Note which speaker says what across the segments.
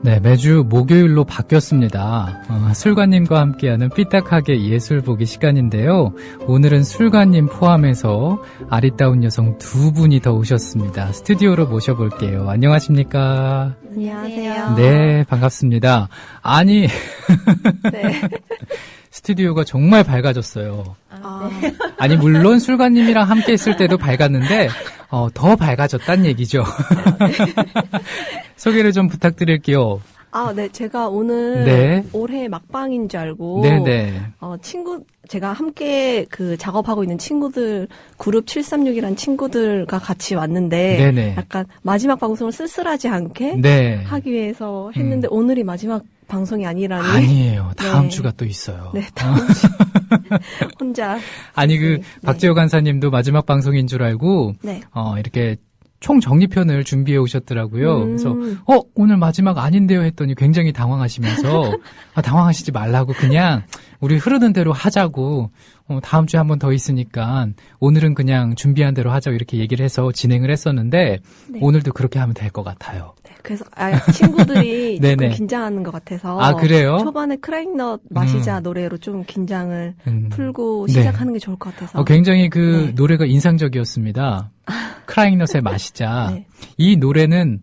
Speaker 1: 네, 매주 목요일로 바뀌었습니다. 술가님과 함께하는 삐딱하게 예술 보기 시간인데요. 오늘은 술가님 포함해서 아리따운 여성 두 분이 더 오셨습니다. 스튜디오로 모셔볼게요. 안녕하십니까?
Speaker 2: 안녕하세요.
Speaker 1: 네, 반갑습니다. 아니,
Speaker 2: 네.
Speaker 1: 스튜디오가 정말 밝아졌어요.
Speaker 2: 네.
Speaker 1: 아니, 물론 술가님이랑 함께 있을 때도 밝았는데, 더 밝아졌단 얘기죠. 소개를 좀 부탁드릴게요.
Speaker 2: 네. 제가 오늘
Speaker 1: 네.
Speaker 2: 올해 막방인 줄 알고.
Speaker 1: 네네.
Speaker 2: 제가 함께 작업하고 있는 친구들, 그룹 736이라는 친구들과 같이 왔는데.
Speaker 1: 네네.
Speaker 2: 약간 마지막 방송을 쓸쓸하지 않게.
Speaker 1: 네.
Speaker 2: 하기 위해서 했는데, 오늘이 마지막 방송이 아니라니.
Speaker 1: 아니에요. 다음
Speaker 2: 네.
Speaker 1: 주가 또 있어요.
Speaker 2: 네, 다음 주. 혼자.
Speaker 1: 아니,
Speaker 2: 네.
Speaker 1: 박재호 간사님도 마지막 방송인 줄 알고.
Speaker 2: 네.
Speaker 1: 이렇게 총 정리편을 준비해 오셨더라고요. 그래서 오늘 마지막 아닌데요 했더니 굉장히 당황하시면서 당황하시지 말라고 그냥 우리 흐르는 대로 하자고 다음 주에 한 번 더 있으니까 오늘은 그냥 준비한 대로 하자고 이렇게 얘기를 해서 진행을 했었는데
Speaker 2: 네.
Speaker 1: 오늘도 그렇게 하면 될 것 같아요.
Speaker 2: 네, 그래서 친구들이 조금
Speaker 1: 네네.
Speaker 2: 긴장하는 것 같아서
Speaker 1: 그래요?
Speaker 2: 초반에 크라잉넛 마시자 노래로 좀 긴장을 풀고
Speaker 1: 네.
Speaker 2: 시작하는 게 좋을 것 같아서
Speaker 1: 굉장히
Speaker 2: 네.
Speaker 1: 노래가 인상적이었습니다. 크라잉넛의 마시자.
Speaker 2: 네.
Speaker 1: 이 노래는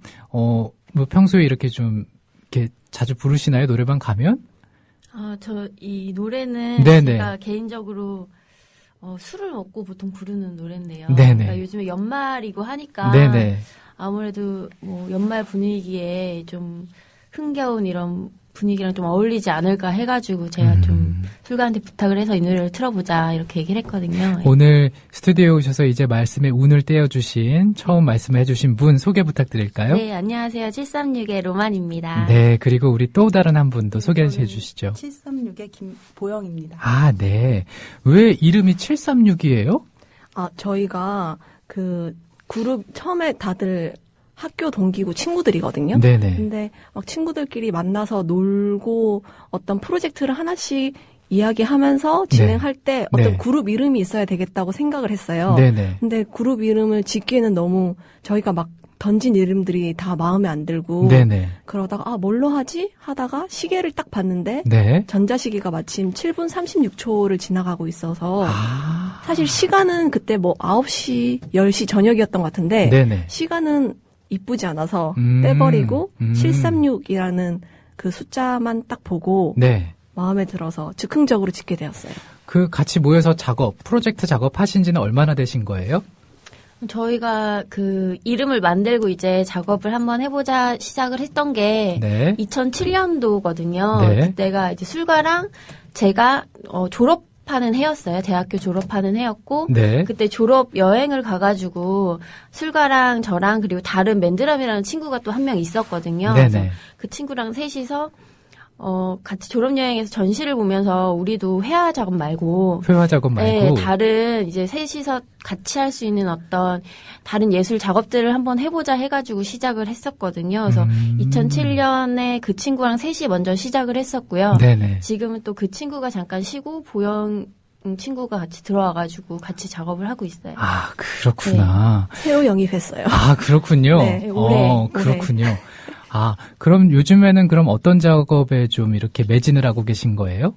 Speaker 1: 평소에 이렇게 좀 이렇게 자주 부르시나요? 노래방 가면?
Speaker 3: 저 이 노래는
Speaker 1: 네네.
Speaker 3: 제가 개인적으로 술을 먹고 보통 부르는 노래인데요.
Speaker 1: 네네.
Speaker 3: 그러니까 요즘에 연말이고 하니까
Speaker 1: 네네.
Speaker 3: 아무래도 연말 분위기에 좀 흥겨운 이런 분위기랑 좀 어울리지 않을까 해가지고 제가 좀 술가한테 부탁을 해서 이 노래를 틀어보자 이렇게 얘기를 했거든요.
Speaker 1: 오늘 스튜디오에 오셔서 이제 말씀에 운을 떼어주신 처음 말씀해주신 분 소개 부탁드릴까요?
Speaker 3: 네, 안녕하세요. 736의 로만입니다.
Speaker 1: 네, 그리고 우리 또 다른 한 분도 소개해 주시죠.
Speaker 4: 736의 김보영입니다.
Speaker 1: 네. 왜 이름이 736이에요?
Speaker 2: 저희가 그룹 처음에 다들 학교 동기고 친구들이거든요.
Speaker 1: 네네.
Speaker 2: 근데 막 친구들끼리 만나서 놀고 어떤 프로젝트를 하나씩 이야기하면서 진행할 때 어떤
Speaker 1: 네.
Speaker 2: 그룹 이름이 있어야 되겠다고 생각을 했어요.
Speaker 1: 네네.
Speaker 2: 근데 그룹 이름을 짓기에는 너무 저희가 막 던진 이름들이 다 마음에 안 들고
Speaker 1: 네네.
Speaker 2: 그러다가 뭘로 하지? 하다가 시계를 딱 봤는데
Speaker 1: 네.
Speaker 2: 전자시계가 마침 7분 36초를 지나가고 있어서
Speaker 1: 아.
Speaker 2: 사실 시간은 그때 9시, 10시 저녁이었던 것 같은데
Speaker 1: 네네.
Speaker 2: 시간은 이쁘지 않아서 떼버리고 736이라는 그 숫자만 딱 보고
Speaker 1: 네.
Speaker 2: 마음에 들어서 즉흥적으로 짓게 되었어요.
Speaker 1: 같이 모여서 프로젝트 작업하신 지는 얼마나 되신 거예요?
Speaker 3: 저희가 이름을 만들고 이제 작업을 한번 해보자 시작을 했던 게
Speaker 1: 네.
Speaker 3: 2007년도거든요.
Speaker 1: 네.
Speaker 3: 그때가 이제 술가랑 제가 졸업하는 해였어요. 대학교 졸업하는 해였고
Speaker 1: 네.
Speaker 3: 그때 졸업 여행을 가가지고 술가랑 저랑 그리고 다른 맨드람이라는 친구가 또 한 명 있었거든요.
Speaker 1: 네네.
Speaker 3: 그래서 그 친구랑 셋이서 같이 졸업여행에서 전시를 보면서 우리도 회화 작업 말고 네, 다른 이제 셋이서 같이 할 수 있는 어떤 다른 예술 작업들을 한번 해보자 해가지고 시작을 했었거든요. 그래서 2007년에 그 친구랑 셋이 먼저 시작을 했었고요.
Speaker 1: 네네.
Speaker 3: 지금은 또 그 친구가 잠깐 쉬고 보영 친구가 같이 들어와가지고 같이 작업을 하고 있어요.
Speaker 1: 그렇구나.
Speaker 2: 네. 새로 영입했어요.
Speaker 1: 그렇군요.
Speaker 2: 네,
Speaker 3: 올해.
Speaker 1: 그렇군요. 그럼 요즘에는 어떤 작업에 좀 이렇게 매진을 하고 계신 거예요?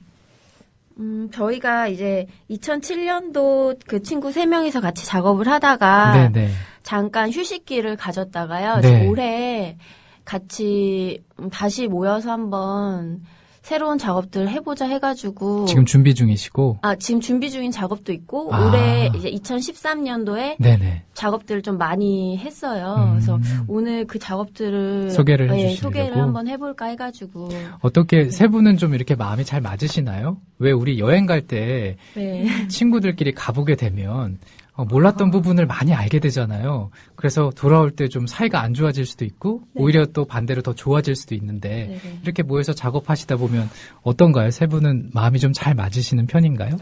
Speaker 3: 저희가 이제 2007년도 그 친구 3명이서 같이 작업을 하다가
Speaker 1: 네네.
Speaker 3: 잠깐 휴식기를 가졌다가요.
Speaker 1: 네.
Speaker 3: 지금 올해 같이 다시 모여서 한번 새로운 작업들 해보자 해가지고
Speaker 1: 지금 준비 중이시고?
Speaker 3: 지금 준비 중인 작업도 있고 올해 이제 2013년도에
Speaker 1: 네네.
Speaker 3: 작업들을 좀 많이 했어요. 그래서 오늘 그 작업들을
Speaker 1: 소개를 해주시려고?
Speaker 3: 소개를 한번 해볼까 해가지고
Speaker 1: 어떻게 세 분은 좀 이렇게 마음이 잘 맞으시나요? 왜 우리 여행 갈 때
Speaker 3: 네.
Speaker 1: 친구들끼리 가보게 되면 몰랐던 부분을 많이 알게 되잖아요. 그래서 돌아올 때 좀 사이가 안 좋아질 수도 있고
Speaker 2: 네.
Speaker 1: 오히려 또 반대로 더 좋아질 수도 있는데
Speaker 3: 네네.
Speaker 1: 이렇게 모여서 작업하시다 보면 어떤가요? 세 분은 마음이 좀 잘 맞으시는 편인가요?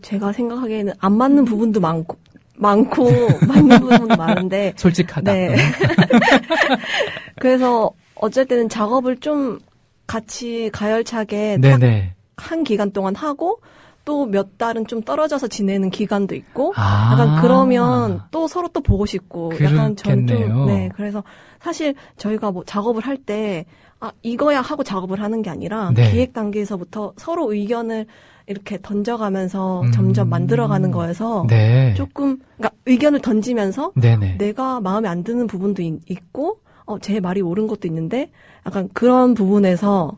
Speaker 2: 제가 생각하기에는 안 맞는 부분도 많고 맞는 부분도 많은데
Speaker 1: 솔직하다.
Speaker 2: 네. 그래서 어쩔 때는 작업을 좀 같이 가열차게
Speaker 1: 네네.
Speaker 2: 한 기간 동안 하고 또 몇 달은 좀 떨어져서 지내는 기간도 있고 약간 그러면 또 서로 또 보고 싶고 약간 전 좀 네, 그래서 사실 저희가 뭐 작업을 할 때 이거야 하고 작업을 하는 게 아니라
Speaker 1: 네.
Speaker 2: 기획 단계에서부터 서로 의견을 이렇게 던져가면서 점점 만들어가는 거여서
Speaker 1: 네.
Speaker 2: 조금 그러니까 의견을 던지면서
Speaker 1: 네네.
Speaker 2: 내가 마음에 안 드는 부분도 있고 제 말이 옳은 것도 있는데 약간 그런 부분에서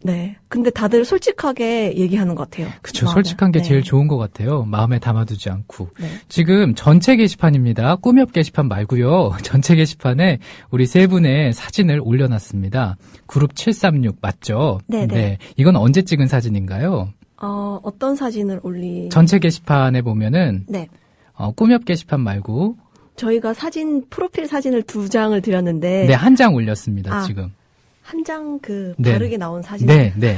Speaker 2: 네. 근데 다들 솔직하게 얘기하는 것 같아요.
Speaker 1: 그쵸. 솔직한 게
Speaker 2: 네.
Speaker 1: 제일 좋은 것 같아요. 마음에 담아두지 않고.
Speaker 2: 네.
Speaker 1: 지금 전체 게시판입니다. 꾸미업 게시판 말고요. 전체 게시판에 우리 세 분의 사진을 올려놨습니다. 그룹 736 맞죠?
Speaker 2: 네네.
Speaker 1: 네. 이건 언제 찍은 사진인가요?
Speaker 2: 어떤 사진을
Speaker 1: 전체 게시판에 보면은
Speaker 2: 네.
Speaker 1: 꾸미업 게시판 말고
Speaker 2: 저희가 프로필 사진을 2장을 드렸는데
Speaker 1: 네, 한 장 올렸습니다. 지금.
Speaker 2: 한 장
Speaker 1: 네.
Speaker 2: 바르게 나온 사진.
Speaker 1: 네, 네.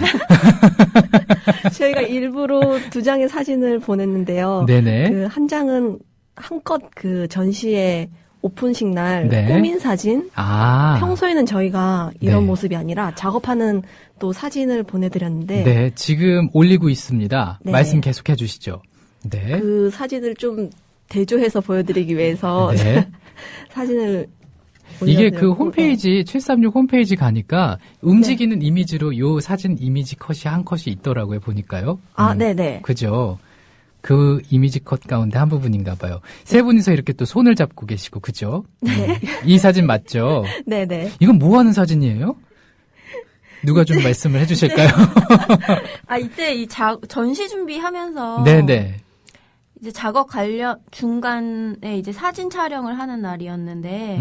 Speaker 2: 저희가 일부러 2장의 사진을 보냈는데요.
Speaker 1: 네네.
Speaker 2: 그 한 장은 한껏 그 전시회 오픈식 날
Speaker 1: 네.
Speaker 2: 꾸민 사진. 평소에는 저희가 이런 모습이 아니라 작업하는 또 사진을 보내드렸는데.
Speaker 1: 네, 지금 올리고 있습니다.
Speaker 2: 네.
Speaker 1: 말씀 계속해 주시죠. 네.
Speaker 2: 그 사진을 좀 대조해서 보여드리기 위해서
Speaker 1: 네.
Speaker 2: 사진을
Speaker 1: 이게 그 홈페이지 736 홈페이지 가니까 움직이는 이미지로 요 사진 이미지 컷이 한 컷이 있더라고요. 보니까요.
Speaker 2: 네네.
Speaker 1: 그죠. 그 이미지 컷 가운데 한 부분인가 봐요. 세 분이서 이렇게 또 손을 잡고 계시고 그죠?
Speaker 2: 네.
Speaker 1: 이 사진 맞죠?
Speaker 2: 네네.
Speaker 1: 이건 뭐 하는 사진이에요? 누가 좀 말씀을 해주실까요?
Speaker 3: 이때 이 전시 준비하면서
Speaker 1: 네네.
Speaker 3: 이제 작업 중간에 이제 사진 촬영을 하는 날이었는데,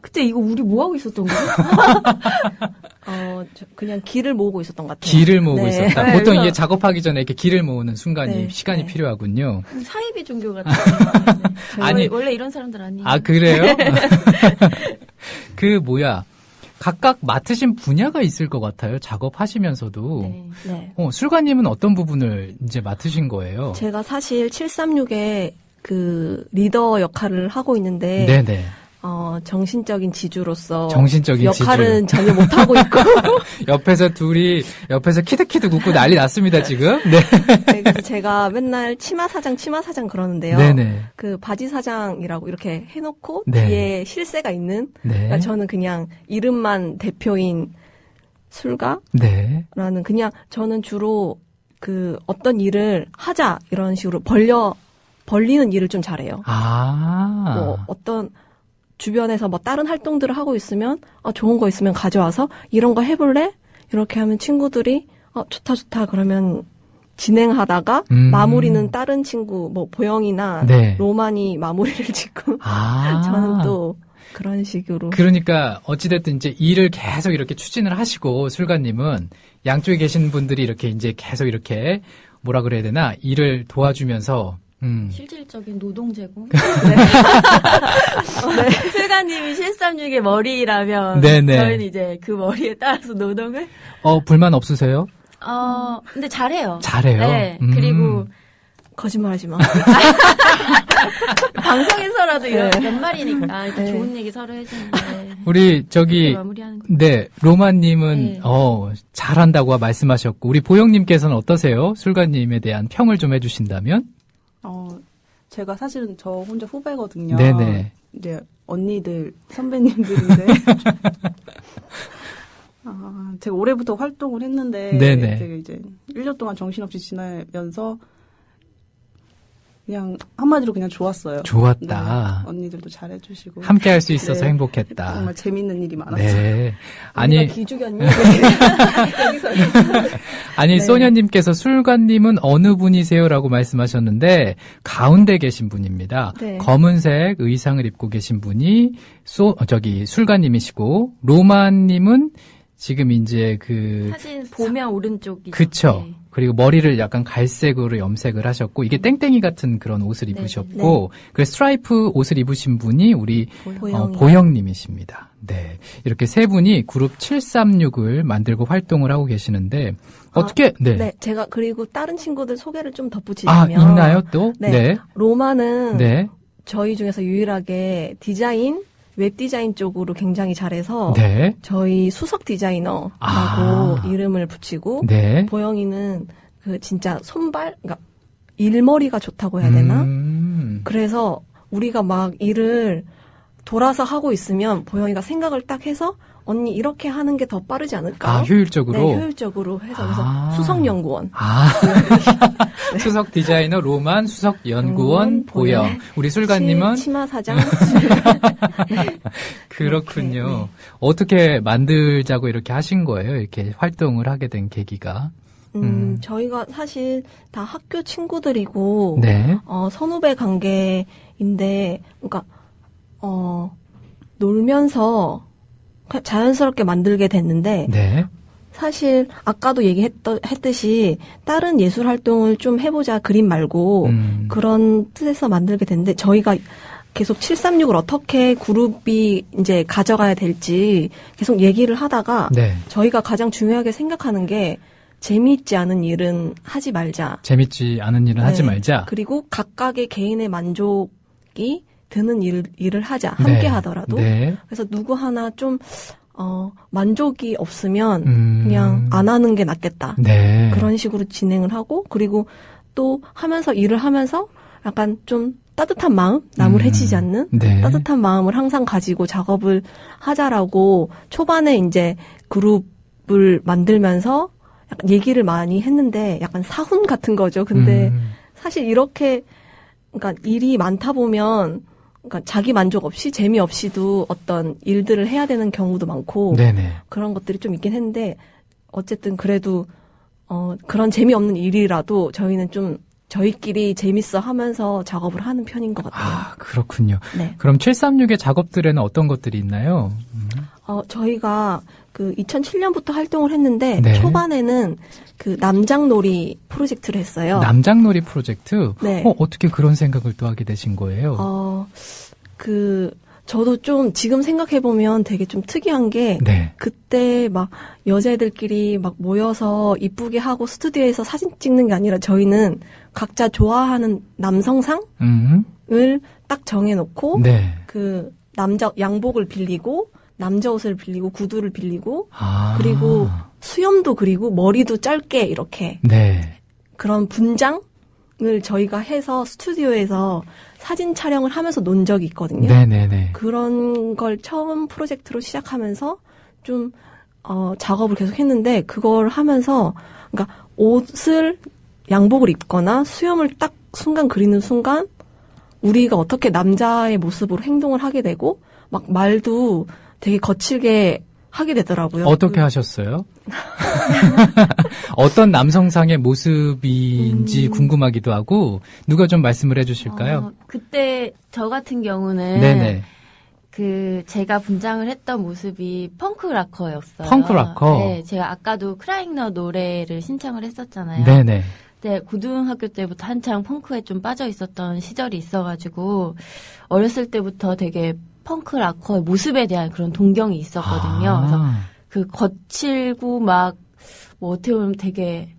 Speaker 3: 그때 이거 우리 뭐 하고 있었던 거야?
Speaker 2: 그냥 길을 모으고 있었던 것 같아요.
Speaker 1: 길을 모으고
Speaker 2: 네.
Speaker 1: 있었다.
Speaker 3: 네,
Speaker 1: 보통 이게 작업하기 전에 이렇게 길을 모으는 순간이,
Speaker 2: 네.
Speaker 1: 시간이
Speaker 2: 네.
Speaker 1: 필요하군요.
Speaker 3: 사이비 종교 같아요.
Speaker 1: 아니.
Speaker 3: 원래 이런 사람들 아니에요.
Speaker 1: 그래요? 각각 맡으신 분야가 있을 것 같아요. 작업하시면서도.
Speaker 2: 네.
Speaker 1: 술가님은 어떤 부분을 이제 맡으신 거예요?
Speaker 2: 제가 사실 736의 그 리더 역할을 하고 있는데,
Speaker 1: 네네.
Speaker 2: 정신적인 지주로서
Speaker 1: 정신적인
Speaker 2: 역할은 전혀 못 하고 있고
Speaker 1: 옆에서 키득키득 웃고 난리 났습니다 지금. 네.
Speaker 2: 네, 그래서 제가 맨날 치마 사장 그러는데요.
Speaker 1: 네네.
Speaker 2: 그 바지 사장이라고 이렇게 해놓고
Speaker 1: 네.
Speaker 2: 뒤에 실세가 있는.
Speaker 1: 네.
Speaker 2: 그러니까 저는 그냥 이름만 대표인 술가라는
Speaker 1: 네.
Speaker 2: 그냥 저는 주로 그 어떤 일을 하자 이런 식으로 벌리는 일을 좀 잘해요. 뭐 어떤 주변에서 뭐 다른 활동들을 하고 있으면 좋은 거 있으면 가져와서 이런 거 해볼래? 이렇게 하면 친구들이 좋다 그러면 진행하다가 마무리는 다른 친구 뭐 보영이나
Speaker 1: 네.
Speaker 2: 로만이 마무리를 짓고 저는 또 그런 식으로.
Speaker 1: 그러니까 어찌됐든 이제 일을 계속 이렇게 추진을 하시고 술가님은 양쪽에 계신 분들이 이렇게 이제 계속 이렇게 뭐라 그래야 되나 일을 도와주면서
Speaker 3: 실질적인 노동 제공.
Speaker 2: 네.
Speaker 3: 술가님이 736의 머리라면
Speaker 1: 네네.
Speaker 3: 저희는 이제 그 머리에 따라서 노동을.
Speaker 1: 불만 없으세요?
Speaker 3: 근데 잘해요.
Speaker 1: 잘해요.
Speaker 3: 네. 그리고
Speaker 2: 거짓말하지 마.
Speaker 3: 방송에서라도 이런
Speaker 2: 네.
Speaker 3: 연말이니까
Speaker 2: 네.
Speaker 3: 좋은 얘기 서로 해주는데.
Speaker 1: 우리
Speaker 3: 마무리하는 거.
Speaker 1: 네 로마님은
Speaker 3: 네.
Speaker 1: 잘한다고 말씀하셨고 우리 보영님께서는 어떠세요? 술가님에 대한 평을 좀 해주신다면?
Speaker 4: 제가 사실은 저 혼자 후배거든요.
Speaker 1: 네네.
Speaker 4: 이제 언니들, 선배님들인데. 제가 올해부터 활동을 했는데.
Speaker 1: 네네.
Speaker 4: 되게 이제 1년 동안 정신없이 지나면서 그냥 한마디로 그냥 좋았어요.
Speaker 1: 좋았다.
Speaker 4: 네, 언니들도 잘해주시고.
Speaker 1: 함께 할 수 있어서
Speaker 4: 네.
Speaker 1: 행복했다.
Speaker 4: 정말 재밌는 일이 많았어요.
Speaker 1: 네. 아니,
Speaker 2: 기죽였니?
Speaker 1: 아니,
Speaker 2: 네.
Speaker 1: 소녀님께서 술가님은 어느 분이세요라고 말씀하셨는데, 가운데 계신 분입니다.
Speaker 2: 네.
Speaker 1: 검은색 의상을 입고 계신 분이, 술가님이시고, 로마님은 지금 이제
Speaker 3: 사진 보면 오른쪽이죠.
Speaker 1: 그쵸.
Speaker 3: 네.
Speaker 1: 그리고 머리를 약간 갈색으로 염색을 하셨고, 이게 땡땡이 같은 그런 옷을 입으셨고, 그래서 스트라이프 옷을 입으신 분이 우리 보영님이십니다. 네. 이렇게 세 분이 그룹 736을 만들고 활동을 하고 계시는데, 어떻게,
Speaker 2: 네, 제가 그리고 다른 친구들 소개를 좀 덧붙이자면.
Speaker 1: 있나요 또?
Speaker 2: 네. 로마는
Speaker 1: 네.
Speaker 2: 저희 중에서 유일하게 웹 디자인 쪽으로 굉장히 잘해서
Speaker 1: 네.
Speaker 2: 저희 수석 디자이너라고 이름을 붙이고
Speaker 1: 네.
Speaker 2: 보영이는 그 진짜 손발, 그러니까 일머리가 좋다고 해야 되나? 그래서 우리가 막 일을 돌아서 하고 있으면 보영이가 생각을 딱 해서 언니 이렇게 하는 게 더 빠르지 않을까?
Speaker 1: 아, 효율적으로?
Speaker 2: 네, 효율적으로 해서 그래서 수석연구원.
Speaker 1: 네. 수석 디자이너 로만, 수석연구원 보영. 우리 술가님은?
Speaker 2: 치마사장.
Speaker 1: 그렇군요.
Speaker 2: 네.
Speaker 1: 어떻게 만들자고 이렇게 하신 거예요? 이렇게 활동을 하게 된 계기가?
Speaker 2: 저희가 사실 다 학교 친구들이고,
Speaker 1: 네.
Speaker 2: 선후배 관계인데, 그러니까, 놀면서 자연스럽게 만들게 됐는데,
Speaker 1: 네.
Speaker 2: 사실 아까도 얘기했듯이 다른 예술 활동을 좀 해보자 그림 말고 그런 뜻에서 만들게 됐는데 저희가 계속 736을 어떻게 그룹이 이제 가져가야 될지 계속 얘기를 하다가
Speaker 1: 네.
Speaker 2: 저희가 가장 중요하게 생각하는 게 재미있지 않은 일은 하지 말자.
Speaker 1: 재밌지 않은 일은
Speaker 2: 네.
Speaker 1: 하지 말자.
Speaker 2: 그리고 각각의 개인의 만족이 드는 일을 하자. 함께
Speaker 1: 네.
Speaker 2: 하더라도.
Speaker 1: 네.
Speaker 2: 그래서 누구 하나 좀 만족이 없으면 그냥 안 하는 게 낫겠다.
Speaker 1: 네.
Speaker 2: 그런 식으로 진행을 하고 그리고 또 하면서 일을 하면서 약간 좀 따뜻한 마음, 남을 해치지 않는
Speaker 1: 네.
Speaker 2: 따뜻한 마음을 항상 가지고 작업을 하자라고 초반에 이제 그룹을 만들면서 약간 얘기를 많이 했는데 약간 사훈 같은 거죠. 근데 사실 이렇게 그러니까 일이 많다 보면 그러니까 자기 만족 없이 재미없이도 어떤 일들을 해야 되는 경우도 많고
Speaker 1: 네네.
Speaker 2: 그런 것들이 좀 있긴 했는데 어쨌든 그래도 그런 재미없는 일이라도 저희는 좀 저희끼리 재밌어 하면서 작업을 하는 편인 것 같아요.
Speaker 1: 아, 그렇군요.
Speaker 2: 네.
Speaker 1: 그럼 736의 작업들에는 어떤 것들이 있나요?
Speaker 2: 저희가 그 2007년부터 활동을 했는데
Speaker 1: 네.
Speaker 2: 초반에는 그 남장놀이 프로젝트를 했어요.
Speaker 1: 남장놀이 프로젝트?
Speaker 2: 네.
Speaker 1: 어떻게 그런 생각을 또 하게 되신 거예요?
Speaker 2: 저도 좀 지금 생각해보면 되게 좀 특이한 게
Speaker 1: 네.
Speaker 2: 그때 막 여자애들끼리 막 모여서 이쁘게 하고 스튜디오에서 사진 찍는 게 아니라 저희는 각자 좋아하는 남성상을 딱 정해놓고
Speaker 1: 네.
Speaker 2: 그 남자 양복을 빌리고 남자 옷을 빌리고 구두를 빌리고 그리고 수염도 그리고 머리도 짧게 이렇게
Speaker 1: 네.
Speaker 2: 그런 분장을 저희가 해서 스튜디오에서 사진 촬영을 하면서 논 적이 있거든요.
Speaker 1: 네네네.
Speaker 2: 그런 걸 처음 프로젝트로 시작하면서 좀 작업을 계속 했는데 그걸 하면서 그러니까 옷을 양복을 입거나 수염을 딱 순간 그리는 순간 우리가 어떻게 남자의 모습으로 행동을 하게 되고 막 말도 되게 거칠게 하게 되더라고요.
Speaker 1: 어떻게 하셨어요? 어떤 남성상의 모습인지 궁금하기도 하고 누가 좀 말씀을 해주실까요?
Speaker 3: 그때 저 같은 경우는
Speaker 1: 네네.
Speaker 3: 그 제가 분장을 했던 모습이 펑크 락커였어요.
Speaker 1: 펑크 락커.
Speaker 3: 네, 제가 아까도 크라잉너 노래를 신청을 했었잖아요.
Speaker 1: 네네.
Speaker 3: 네, 고등학교 때부터 한창 펑크에 좀 빠져 있었던 시절이 있어가지고 어렸을 때부터 되게 펑크 락커의 모습에 대한 그런 동경이 있었거든요. 그래서 그 거칠고 막 뭐 어떻게 보면 되게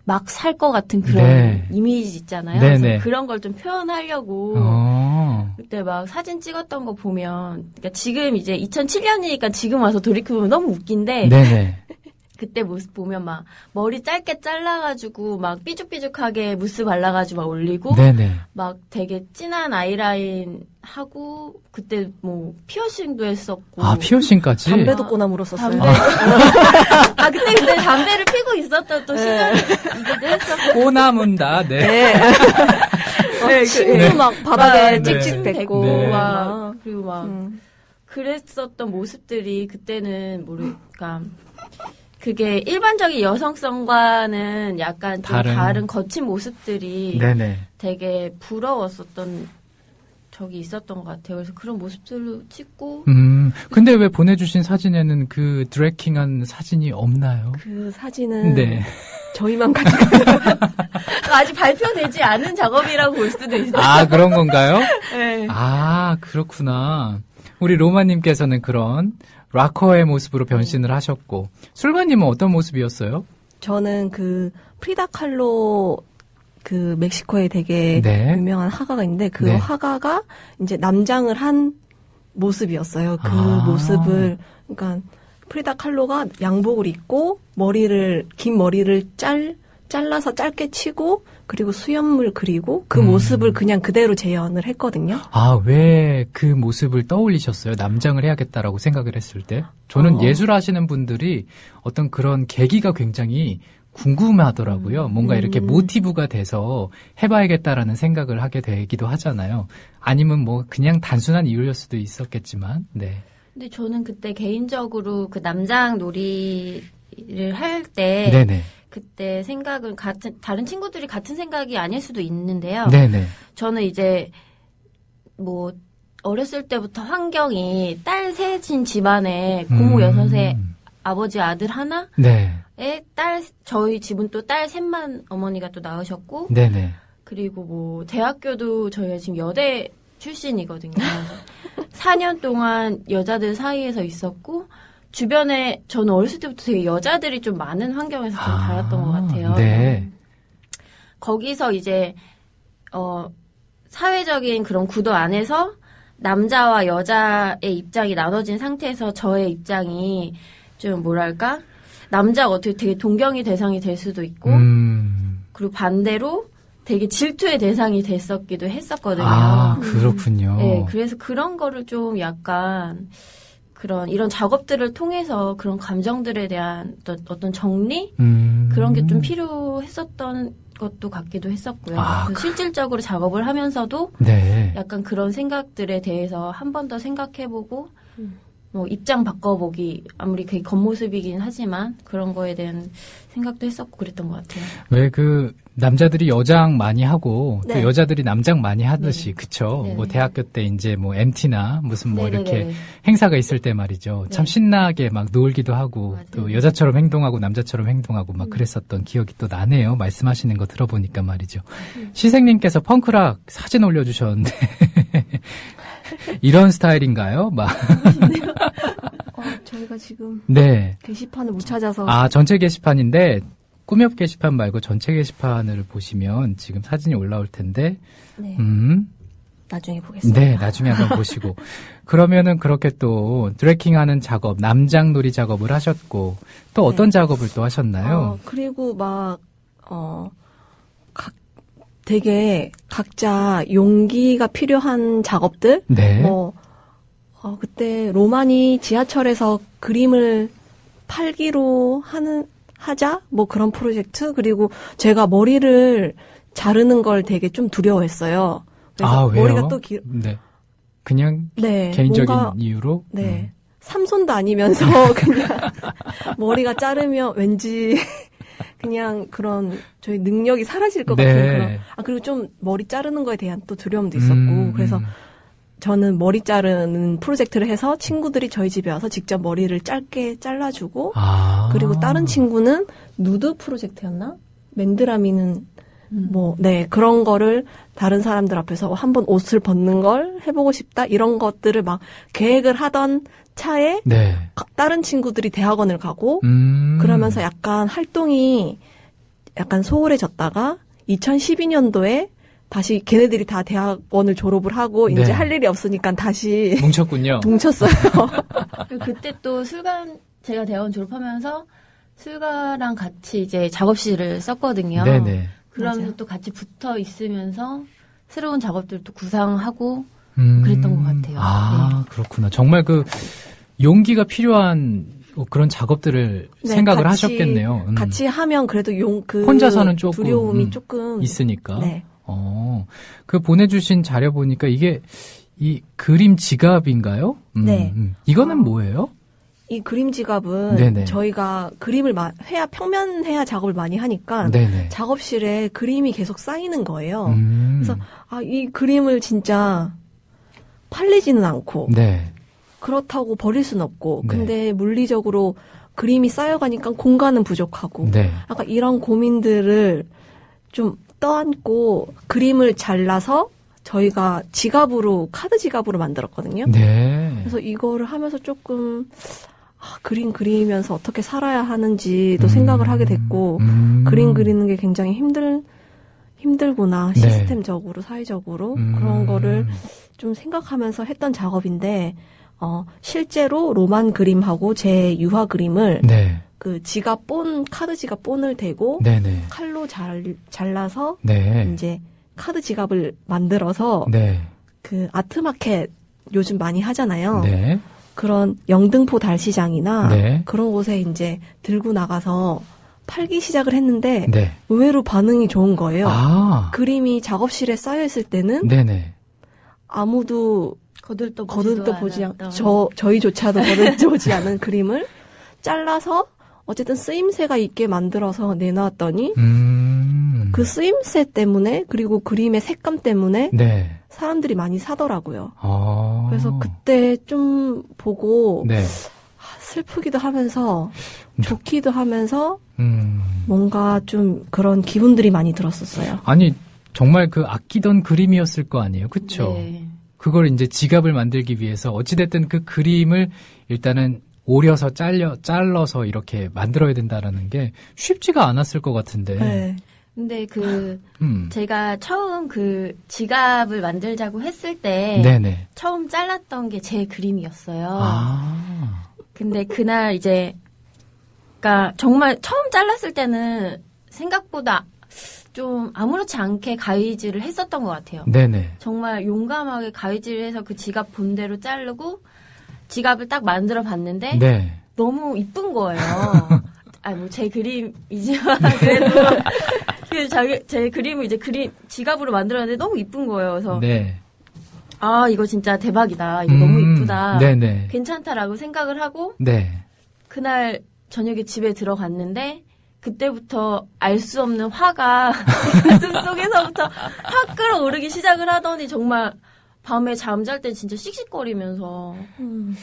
Speaker 3: 막 살 것 같은 그런
Speaker 1: 네.
Speaker 3: 이미지 있잖아요.
Speaker 1: 네네.
Speaker 3: 그래서 그런 걸 좀 표현하려고 그때 막 사진 찍었던 거 보면 그러니까 지금 이제 2007년이니까 지금 와서 돌이켜보면 너무 웃긴데
Speaker 1: 네네.
Speaker 3: 그때 모습 보면 막 머리 짧게 잘라가지고 막 삐죽삐죽하게 무스 발라가지고 막 올리고
Speaker 1: 네네.
Speaker 3: 막 되게 진한 아이라인 하고 그때 뭐 피어싱도 했었고
Speaker 1: 피어싱까지?
Speaker 2: 담배도 꼬나 물었었어요.
Speaker 3: 그때 근데 담배를 피고 있었던 또 시절이기도 했었고
Speaker 1: 꼬나문다. 네.
Speaker 2: 네. 침도 막 바닥에
Speaker 1: 네.
Speaker 2: 찍찍댔고
Speaker 1: 네.
Speaker 3: 막 그리고 막 그랬었던 모습들이 그때는 모르니까 그게 일반적인 여성성과는 약간 좀 다른 거친 모습들이
Speaker 1: 네네.
Speaker 3: 되게 부러웠었던 적이 있었던 것 같아요. 그래서 그런 모습들로 찍고.
Speaker 1: 근데 왜 보내주신 사진에는 그 드래킹한 사진이 없나요?
Speaker 2: 그 사진은
Speaker 1: 네.
Speaker 2: 저희만 가지고
Speaker 3: 아직 발표되지 않은 작업이라고 볼 수도 있어요.
Speaker 1: 아, 그런 건가요?
Speaker 3: 네.
Speaker 1: 아, 그렇구나. 우리 로마님께서는 그런 락커의 모습으로 변신을 하셨고, 술관님은 어떤 모습이었어요?
Speaker 2: 저는 그 프리다 칼로 그 멕시코에 되게
Speaker 1: 네.
Speaker 2: 유명한 화가가 있는데 그
Speaker 1: 네.
Speaker 2: 화가가 이제 남장을 한 모습이었어요. 그 모습을 그러니까 프리다 칼로가 양복을 입고 긴 머리를 잘라서 짧게 치고 그리고 수염물 그리고 그 모습을 그냥 그대로 재현을 했거든요.
Speaker 1: 아, 왜 그 모습을 떠올리셨어요? 남장을 해야겠다라고 생각을 했을 때? 저는 예술하시는 분들이 어떤 그런 계기가 굉장히 궁금하더라고요. 뭔가 이렇게 모티브가 돼서 해봐야겠다라는 생각을 하게 되기도 하잖아요. 아니면 뭐 그냥 단순한 이유일 수도 있었겠지만, 네.
Speaker 3: 근데 저는 그때 개인적으로 그 남장 놀이를 할 때,
Speaker 1: 네네.
Speaker 3: 그때 생각은 다른 친구들이 같은 생각이 아닐 수도 있는데요.
Speaker 1: 네네.
Speaker 3: 저는 이제 뭐 어렸을 때부터 환경이 딸 셋인 집안에 고모 6에 아버지 아들 하나?
Speaker 1: 네.
Speaker 3: 저희 집은 또 딸 셋만 어머니가 또 낳으셨고.
Speaker 1: 네네.
Speaker 3: 그리고 뭐, 대학교도 저희가 지금 여대 출신이거든요. 4년 동안 여자들 사이에서 있었고, 주변에 저는 어렸을 때부터 되게 여자들이 좀 많은 환경에서 좀 자랐던 것 같아요.
Speaker 1: 네.
Speaker 3: 거기서 이제, 사회적인 그런 구도 안에서 남자와 여자의 입장이 나눠진 상태에서 저의 입장이 좀 뭐랄까? 남자가 어떻게 되게 동경의 대상이 될 수도 있고, 그리고 반대로 되게 질투의 대상이 됐었기도 했었거든요.
Speaker 1: 아, 그렇군요.
Speaker 3: 네, 그래서 그런 거를 좀 약간, 이런 작업들을 통해서 그런 감정들에 대한 어떤 정리? 그런 게 좀 필요했었던 것도 같기도 했었고요. 실질적으로 작업을 하면서도
Speaker 1: 네.
Speaker 3: 약간 그런 생각들에 대해서 한 번 더 생각해보고, 뭐 입장 바꿔보기, 아무리 그게 겉모습이긴 하지만 그런 거에 대한 생각도 했었고 그랬던 것 같아요.
Speaker 1: 왜 그 남자들이 여장 많이 하고
Speaker 2: 네.
Speaker 1: 또 여자들이 남장 많이 하듯이
Speaker 3: 네네.
Speaker 1: 그쵸?
Speaker 3: 네네.
Speaker 1: 뭐 대학교 때 이제 뭐 MT나 무슨 뭐
Speaker 3: 네네네.
Speaker 1: 이렇게 행사가 있을 때 말이죠. 참
Speaker 3: 네.
Speaker 1: 신나게 막 놀기도 하고
Speaker 3: 맞아요.
Speaker 1: 또 여자처럼 행동하고 남자처럼 행동하고 막 그랬었던 기억이 또 나네요. 말씀하시는 거 들어보니까 말이죠. 시생님께서 펑크락 사진 올려주셨는데 이런 스타일인가요? 막.
Speaker 2: 저희가 지금
Speaker 1: 네.
Speaker 2: 게시판을 못 찾아서.
Speaker 1: 아, 전체 게시판인데 꾸몄 게시판 말고 전체 게시판을 보시면 지금 사진이 올라올 텐데.
Speaker 2: 네. 나중에 보겠습니다.
Speaker 1: 네, 나중에 한번 보시고. 그러면은 그렇게 또 드래킹하는 작업, 남장놀이 작업을 하셨고 또 어떤 작업을 또 하셨나요?
Speaker 2: 그리고 막 되게 각자 용기가 필요한 작업들?
Speaker 1: 네.
Speaker 2: 그때 로마니 지하철에서 그림을 팔기로 하자? 뭐 그런 프로젝트? 그리고 제가 머리를 자르는 걸 되게 좀 두려워했어요. 그래서
Speaker 1: 왜요?
Speaker 2: 머리가 또
Speaker 1: 네. 그냥
Speaker 2: 네,
Speaker 1: 개인적인
Speaker 2: 뭔가,
Speaker 1: 이유로?
Speaker 2: 네. 삼손도 아니면서 그냥 머리가 자르면 왠지 그냥 그런 저희 능력이 사라질 것 같은 그런. 그리고 좀 머리 자르는 거에 대한 또 두려움도 있었고. 그래서 저는 머리 자르는 프로젝트를 해서 친구들이 저희 집에 와서 직접 머리를 짧게 잘라주고. 그리고 다른 친구는 누드 프로젝트였나? 맨드라미는 그런 거를 다른 사람들 앞에서 한번 옷을 벗는 걸 해보고 싶다. 이런 것들을 막 계획을 하던 차에 다른 친구들이 대학원을 가고 그러면서 약간 활동이 약간 소홀해졌다가 2012년도에 다시 걔네들이 다 대학원을 졸업을 하고 이제 할 일이 없으니까 다시 뭉쳤어요.
Speaker 3: 그때 또 제가 대학원 졸업하면서 술가랑 같이 이제 작업실을 썼거든요.
Speaker 1: 네네.
Speaker 3: 그러면서 또 같이 붙어 있으면서 새로운 작업들도 구상하고 그랬던 것 같아요. 네.
Speaker 1: 그렇구나. 정말 그 용기가 필요한 그런 작업들을 생각을 하셨겠네요.
Speaker 2: 같이 하면 그래도
Speaker 1: 혼자서는 조금
Speaker 2: 두려움이 조금
Speaker 1: 있으니까.
Speaker 2: 네.
Speaker 1: 그 보내주신 자료 보니까 이게 이 그림 지갑인가요?
Speaker 2: 네.
Speaker 1: 이거는 뭐예요?
Speaker 2: 이 그림 지갑은 저희가 그림을 평면 회화 작업을 많이 하니까 작업실에 그림이 계속 쌓이는 거예요. 그래서 이 그림을 진짜 팔리지는 않고 그렇다고 버릴 수는 없고 근데 물리적으로 그림이 쌓여가니까 공간은 부족하고 약간 이런 고민들을 좀 떠안고 그림을 잘라서 저희가 카드 지갑으로 만들었거든요. 그래서 이거를 하면서 조금 그림 그리면서 어떻게 살아야 하는지도 생각을 하게 됐고 그림 그리는 게 굉장히 힘들구나. 시스템적으로 사회적으로 그런 거를 좀 생각하면서 했던 작업인데 실제로 로만 그림하고 제 유화 그림을 그 카드 지갑 본을 대고
Speaker 1: 네네.
Speaker 2: 칼로 잘라서
Speaker 1: 네.
Speaker 2: 이제 카드 지갑을 만들어서
Speaker 1: 네.
Speaker 2: 그 아트마켓 요즘 많이 하잖아요.
Speaker 1: 네.
Speaker 2: 그런 영등포 달시장이나
Speaker 1: 네.
Speaker 2: 그런 곳에 이제 들고 나가서 팔기 시작을 했는데
Speaker 1: 네.
Speaker 2: 의외로 반응이 좋은 거예요.
Speaker 1: 아.
Speaker 2: 그림이 작업실에 쌓여 있을 때는
Speaker 1: 네네.
Speaker 2: 아무도
Speaker 3: 거들떠
Speaker 2: 보지 않던 저희조차도 거들떠 보지 않은 그림을 잘라서 어쨌든 쓰임새가 있게 만들어서 내놨더니 그 쓰임새 때문에 그리고 그림의 색감 때문에
Speaker 1: 네.
Speaker 2: 사람들이 많이 사더라고요. 그래서 그때 좀 보고
Speaker 1: 네.
Speaker 2: 슬프기도 하면서 좋기도 하면서 뭔가 좀 그런 기분들이 많이 들었었어요.
Speaker 1: 아니 정말 그 아끼던 그림이었을 거 아니에요, 그렇죠?
Speaker 3: 네.
Speaker 1: 그걸 이제 지갑을 만들기 위해서 어찌됐든 그 그림을 일단은 오려서 잘라서 이렇게 만들어야 된다라는 게 쉽지가 않았을 것 같은데.
Speaker 2: 네.
Speaker 3: 근데 제가 처음 그 지갑을 만들자고 했을 때
Speaker 1: 네네.
Speaker 3: 처음 잘랐던 게 제 그림이었어요.
Speaker 1: 아.
Speaker 3: 근데 그날 이제 그러니까 정말 처음 잘랐을 때는 생각보다 좀 아무렇지 않게 가위질을 했었던 것 같아요. 네네. 정말 용감하게 가위질을 해서 그 지갑 본대로 자르고 지갑을 딱 만들어 봤는데
Speaker 1: 네.
Speaker 3: 너무 이쁜 거예요. 뭐 제 그림이지만 그래도 제 그림을 이제 지갑으로 만들었는데 너무 이쁜 거예요. 그래서
Speaker 1: 네.
Speaker 3: 아 이거 진짜 대박이다. 이거 너무 이쁘다.
Speaker 1: 네네.
Speaker 3: 괜찮다라고 생각을 하고
Speaker 1: 네.
Speaker 3: 그날 저녁에 집에 들어갔는데 그때부터 알 수 없는 화가 가슴 속에서부터 확 끌어오르기 시작을 하더니 정말 밤에 잠잘 때 진짜 씩씩거리면서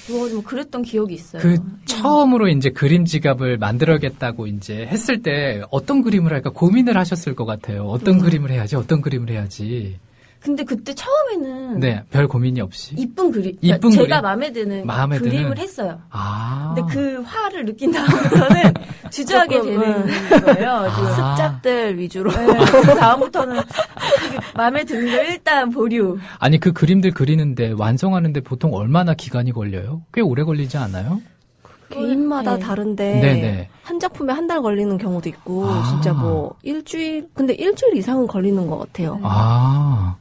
Speaker 3: 누워가지고 그랬던 기억이 있어요.
Speaker 1: 그 처음으로 이제 그림 지갑을 만들어야겠다고 이제 했을 때 어떤 그림을 할까 고민을 하셨을 것 같아요. 어떤 그림을 해야지, 어떤 그림을 해야지.
Speaker 3: 근데 그때 처음에는
Speaker 1: 네, 별 고민이 없이
Speaker 3: 이쁜 그림, 그러니까 제가 마음에 드는 그림을 했어요.
Speaker 1: 아.
Speaker 3: 근데 그 화를 느낀 다음부터는 주저하게 되는 거예요.
Speaker 2: 습작들 위주로.
Speaker 3: 네, 그 다음부터는 마음에 드는 걸 일단 보류.
Speaker 1: 아니 그 그림들 그리는데 완성하는데 보통 얼마나 기간이 걸려요? 꽤 오래 걸리지 않아요?
Speaker 2: 개인마다 다른데
Speaker 1: 네네.
Speaker 2: 한 작품에 한 달 걸리는 경우도 있고 진짜 뭐 일주일 이상은 걸리는 것 같아요.
Speaker 1: 아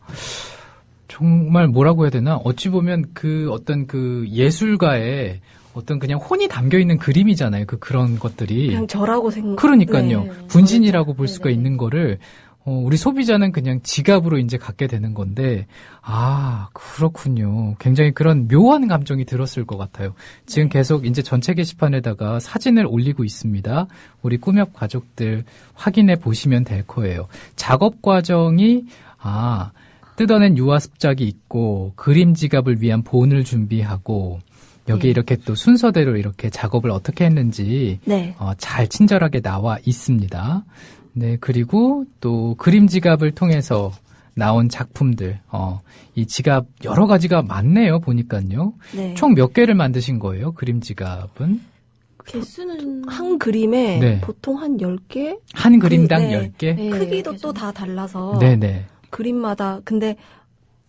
Speaker 1: 정말 뭐라고 해야 되나 어찌 보면 그 어떤 그 예술가의 어떤 그냥 혼이 담겨 있는 그림이잖아요. 그런 것들이
Speaker 2: 그냥 저라고
Speaker 1: 그러니까요. 분신이라고 볼 수가 있는 거를 우리 소비자는 그냥 지갑으로 이제 갖게 되는 건데, 아, 그렇군요. 굉장히 그런 묘한 감정이 들었을 것 같아요. 지금 계속 이제 전체 게시판에다가 사진을 올리고 있습니다. 우리 꿈엽 가족들 확인해 보시면 될 거예요. 작업 과정이, 뜯어낸 유화 습작이 있고, 그림 지갑을 위한 본을 준비하고, 여기 이렇게 또 순서대로 이렇게 작업을 어떻게 했는지, 잘 친절하게 나와 있습니다. 네, 그리고 또 그림 지갑을 통해서 나온 작품들, 이 지갑 여러 가지가 많네요, 보니까요. 네. 총 몇 개를 만드신 거예요, 그림 지갑은?
Speaker 3: 개수는
Speaker 2: 한 그림에 보통 한 10개?
Speaker 1: 한 그림당 10개?
Speaker 2: 네, 크기도 또 다 달라서.
Speaker 1: 네네.
Speaker 2: 그림마다, 근데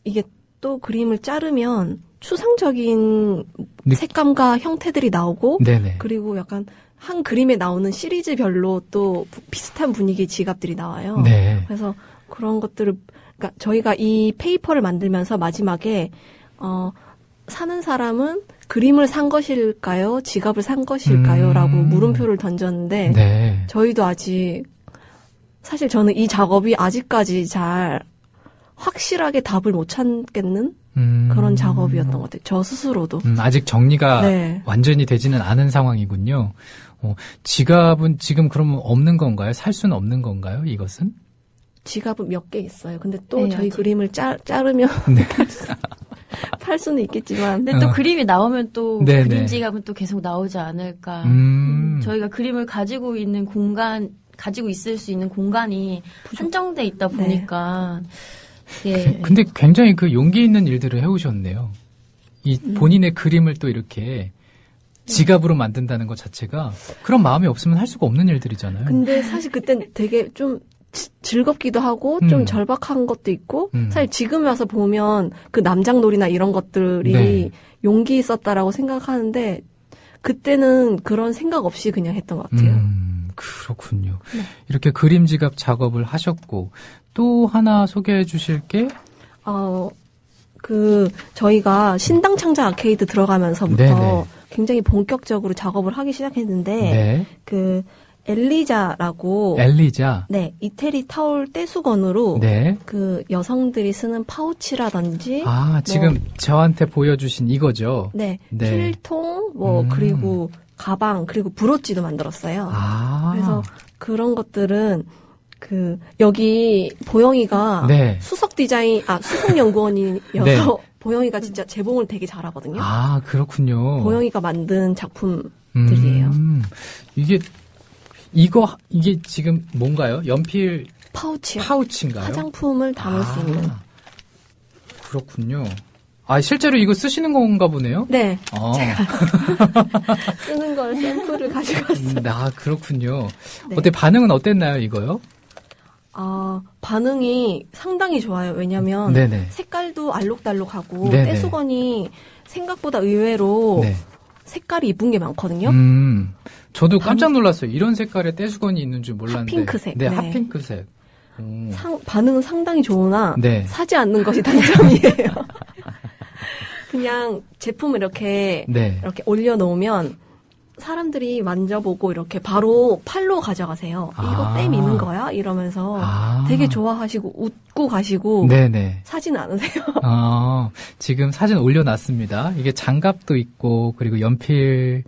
Speaker 2: 이게 또 그림을 자르면 추상적인 색감과 형태들이 나오고, 그리고 약간 한 그림에 나오는 시리즈별로 또 비슷한 분위기의 지갑들이 나와요. 네. 그래서 그런 것들을, 그러니까 저희가 이 페이퍼를 만들면서 마지막에, 사는 사람은 그림을 산 것일까요? 지갑을 산 것일까요? 라고 물음표를 던졌는데, 저희도 아직, 사실 저는 이 작업이 아직까지 잘 확실하게 답을 못 찾겠는 그런 작업이었던 것 같아요. 저 스스로도.
Speaker 1: 아직 정리가 완전히 되지는 않은 상황이군요. 지갑은 지금 그러면 없는 건가요? 살 수는 없는 건가요? 이것은?
Speaker 2: 지갑은 몇 개 있어요. 근데 또 저희 그림을 자르면 팔 수는 있겠지만.
Speaker 3: 근데 또 그림이 나오면 또 그림 지갑은 또 계속 나오지 않을까. 저희가 그림을 가지고 있을 수 있는 공간이 한정돼 있다 보니까.
Speaker 1: 근데 굉장히 그 용기 있는 일들을 해오셨네요. 이 본인의 그림을 또 이렇게 지갑으로 만든다는 것 자체가 그런 마음이 없으면 할 수가 없는 일들이잖아요.
Speaker 2: 근데 사실 그땐 되게 좀 즐겁기도 하고 좀 절박한 것도 있고 사실 지금 와서 보면 그 남장놀이나 이런 것들이 용기 있었다라고 생각하는데 그때는 그런 생각 없이 그냥 했던 것 같아요.
Speaker 1: 그렇군요. 네. 이렇게 그림 지갑 작업을 하셨고 또 하나 소개해 주실 게
Speaker 2: 저희가 신당 창작 아케이드 들어가면서부터
Speaker 1: 네네.
Speaker 2: 굉장히 본격적으로 작업을 하기 시작했는데
Speaker 1: 네.
Speaker 2: 엘리자라고 네, 이태리 타올 떼수건으로
Speaker 1: 네.
Speaker 2: 여성들이 쓰는 파우치라든지
Speaker 1: 지금 저한테 보여주신 이거죠.
Speaker 2: 네. 필통 그리고 가방 그리고 브로치도 만들었어요. 그래서 그런 것들은 여기 보영이가
Speaker 1: 네.
Speaker 2: 수석 연구원이어서 네. 보영이가 진짜 재봉을 되게 잘하거든요.
Speaker 1: 그렇군요.
Speaker 2: 보영이가 만든 작품들이에요.
Speaker 1: 이게 지금 뭔가요? 연필
Speaker 2: 파우치요.
Speaker 1: 파우치인가요?
Speaker 2: 화장품을 담을 수 있는.
Speaker 1: 그렇군요. 실제로 이거 쓰시는 건가 보네요?
Speaker 2: 네. 제가 쓰는 걸 샘플을 가지고 왔어요.
Speaker 1: 그렇군요. 네. 어때 반응은 어땠나요, 이거요?
Speaker 2: 반응이 상당히 좋아요. 왜냐면
Speaker 1: 네네.
Speaker 2: 색깔도 알록달록하고 떼수건이 생각보다 의외로 네. 색깔이 이쁜 게 많거든요.
Speaker 1: 저도 깜짝 놀랐어요. 이런 색깔의 떼수건이 있는 줄 몰랐는데.
Speaker 2: 핫핑크색.
Speaker 1: 네, 핫핑크색.
Speaker 2: 반응은 상당히 좋으나
Speaker 1: 네.
Speaker 2: 사지 않는 것이 단점이에요. 그냥 제품을 이렇게 올려놓으면 사람들이 만져보고 이렇게 바로 팔로 가져가세요. 이거 때 미는 거야? 이러면서 되게 좋아하시고 웃고 가시고
Speaker 1: 네네.
Speaker 2: 사진 않으세요?
Speaker 1: 지금 사진 올려놨습니다. 이게 장갑도 있고 그리고 연필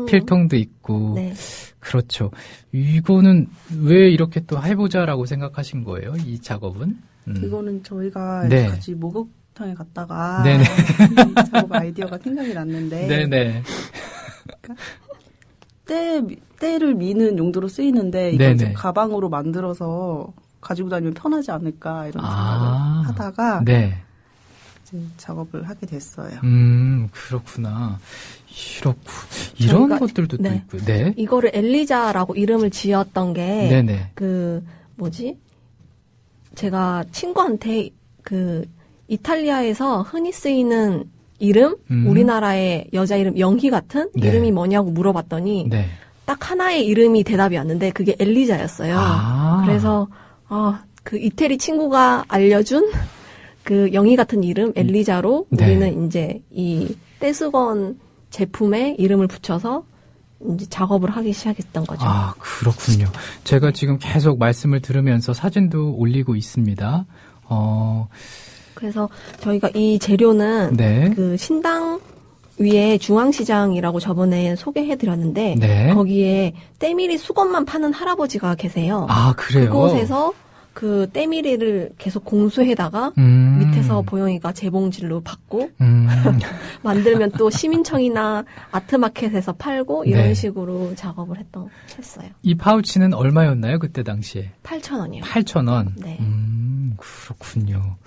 Speaker 1: 필통도 있고
Speaker 2: 네.
Speaker 1: 그렇죠. 이거는 왜 이렇게 또 해보자라고 생각하신 거예요? 이 작업은?
Speaker 4: 이거는 저희가
Speaker 1: 네.
Speaker 4: 같이 목욕탕에 갔다가
Speaker 1: 네네.
Speaker 4: 이 작업 아이디어가 생각이 났는데
Speaker 1: 네네.
Speaker 4: 때를 미는 용도로 쓰이는데 이걸 이제 가방으로 만들어서 가지고 다니면 편하지 않을까 이런 생각을 하다가
Speaker 1: 네.
Speaker 4: 이제 작업을 하게 됐어요.
Speaker 1: 그렇구나. 이런 것들도 또 있고. 네.
Speaker 2: 이거를 엘리자라고 이름을 지었던 게
Speaker 1: 네네.
Speaker 2: 제가 친구한테 이탈리아에서 흔히 쓰이는 이름, 우리나라의 여자 이름 영희 같은 이름이 뭐냐고 물어봤더니 딱 하나의 이름이 대답이 왔는데 그게 엘리자였어요. 그래서 이태리 친구가 알려준 영희 같은 이름 엘리자로 우리는 이제 이 떼수건 제품에 이름을 붙여서 이제 작업을 하기 시작했던 거죠.
Speaker 1: 그렇군요. 제가 지금 계속 말씀을 들으면서 사진도 올리고 있습니다.
Speaker 2: 그래서 저희가 이 재료는 신당 위에 중앙시장이라고 저번에 소개해드렸는데 거기에 때밀이 수건만 파는 할아버지가 계세요.
Speaker 1: 그래요?
Speaker 2: 그곳에서 그 때밀이를 계속 공수해다가 밑에서 보영이가 재봉질로 받고 만들면 또 시민청이나 아트마켓에서 팔고 이런 식으로 작업을 했어요.
Speaker 1: 이 파우치는 얼마였나요? 그때 당시에?
Speaker 2: 8,000원이요.
Speaker 1: 8,000원?
Speaker 2: 네.
Speaker 1: 그렇군요.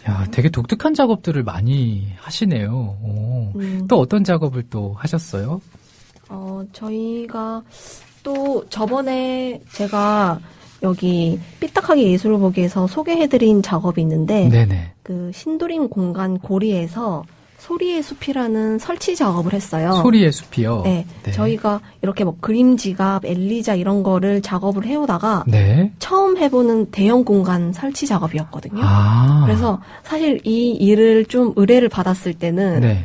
Speaker 1: 야, 되게 독특한 작업들을 많이 하시네요. 또 어떤 작업을 또 하셨어요?
Speaker 2: 저희가 또 저번에 제가 여기 삐딱하게 예술을 보기에서 소개해드린 작업이 있는데 신도림 공간 고리에서 소리의 숲이라는 설치 작업을 했어요.
Speaker 1: 소리의 숲이요?
Speaker 2: 네. 저희가 이렇게 그림 지갑, 엘리자 이런 거를 작업을 해오다가 처음 해보는 대형 공간 설치 작업이었거든요. 그래서 사실 이 일을 좀 의뢰를 받았을 때는